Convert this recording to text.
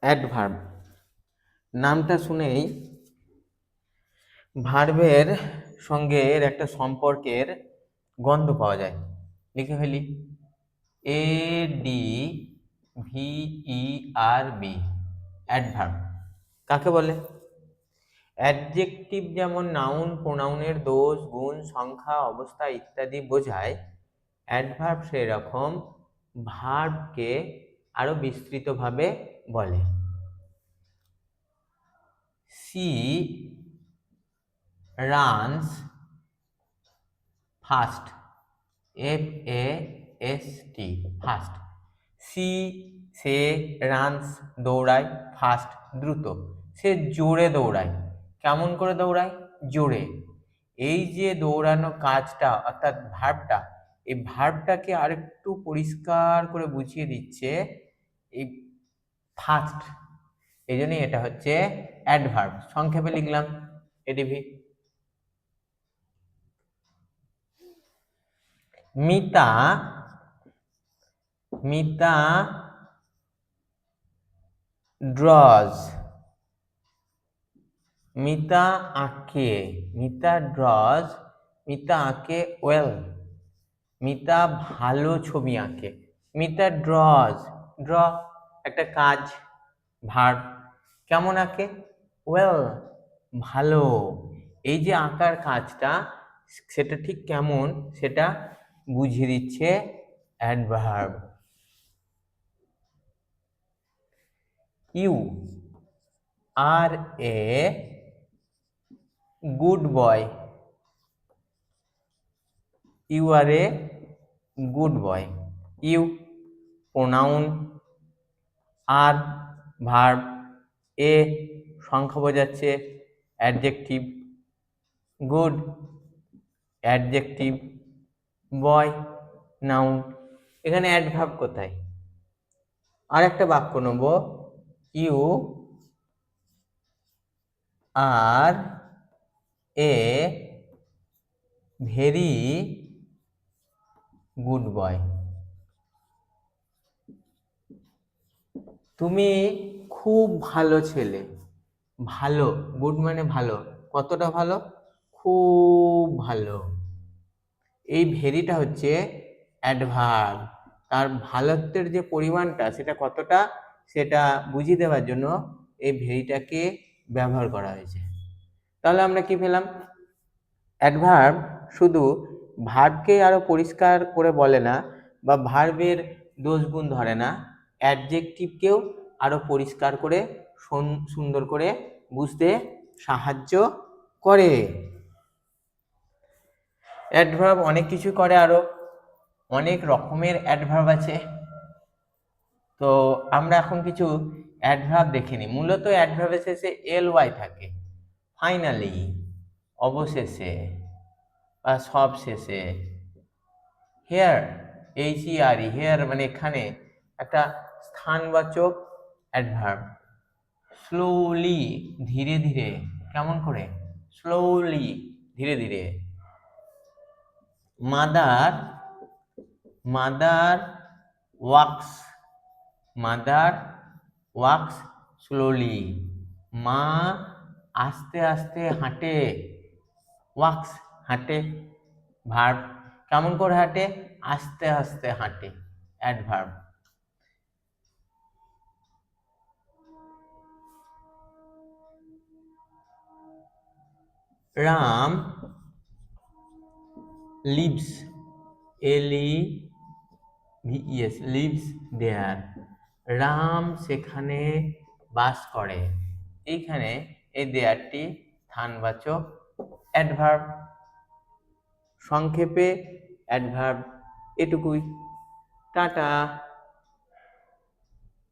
Adverb নামটা শুনেই ভার্বের সঙ্গে এর একটা সম্পর্কের গন্ধ পাওয়া যায়। লিখে ফেলি, ADVERB, অ্যাডভার্ব কাকে বলে? অ্যাডজেক্টিভ যেমন নাউন প্রোনাউনের দোষ গুণ সংখ্যা অবস্থা ইত্যাদি বোঝায়, অ্যাডভার্ব সেই রকম ভার্বকে আরো বিস্তৃতভাবে বলে। She runs fast, FAST, fast. সে রানস দৌড়ায়, ফাস্ট দ্রুত, সে জোরে দৌড়ায়। কেমন করে দৌড়ায়? জোরে। এই যে দৌড়ানো কাজটা অর্থাৎ ভার্বটা, এই ভার্বটাকে আরেকটু পরিষ্কার করে বুঝিয়ে দিচ্ছে এই ফাস্ট, এই জন্যই এটা হচ্ছে অ্যাডভার্ব। সংক্ষেপে লিখলাম এডিভি। মিতা ড্রজ, মিতা আঁকে, মিতা ড্রজ, মিতা আঁকে ওয়েল, মিতা ভালো ছবি আঁকে। মিতা ড্রজ, ড্র একটা কাজ, ভার্ব। কেমন আঁকে? ওয়েল, ভালো। এই যে আঁকার কাজটা সেটা ঠিক কেমন সেটা বুঝিয়ে দিচ্ছে adverb. You are a good boy, you are a good boy. You pronoun, are verb, a সংখ্যা বোঝাচ্ছে adjective, good adjective, boy noun. এখানে অ্যাডভার্ব কোথায়? আর একটা বাক্য নেব, you are a very good boy, তুমি খুব ভালো ছেলে। ভালো, গুড মানে ভালো, কতটা ভালো? খুব ভালো। এই ভেরিটা হচ্ছে অ্যাডভার্ব, তার ভালোত্বের যে পরিমাণটা সেটা কতটা সেটা বুঝিয়ে দেওয়ার জন্য এই ভেরিটাকে ব্যবহার করা হয়েছে। তাহলে আমরা কি পেলাম? অ্যাডভার্ব শুধু ভার্বকে আরো পরিষ্কার করে বলে না বা ভার্বের দোষ গুণ ধরে না, অ্যাডজেক্টিভকেও আরো পরিষ্কার করে সুন্দর করে বুঝতে সাহায্য করে। অ্যাডভার্ব অনেক কিছু করে, আরো অনেক রকমের অ্যাডভার্ব আছে। তো আমরা এখন কিছু অ্যাডভার্ব দেখে নিই। মূলত অ্যাডভার্বের শেষে ly থাকে, ফাইনালি, অবশেষে বা সব শেষে। হেয়ার, HERE, হেয়ার মানে এখানে, একটা স্থানবাচক অ্যাডভার্ব। স্লোলি, ধীরে ধীরে। কেমন করে? স্লোলি, ধীরে ধীরে। Mother wax, mother wax slowly, মা আস্তে আস্তে হাঁটে। ওয়াক্স হাঁটে, ভার্ব। কেমন করে হাঁটে? আস্তে আস্তে হাঁটে, adverb. Ram lives, LEVES, lives there. Ram সেখানে বাস করে। এইখানে এই দেয়ারটি স্থানবাচক অ্যাডভার্ব। সংক্ষেপে অ্যাডভার্ব এটুকুই। টাটা।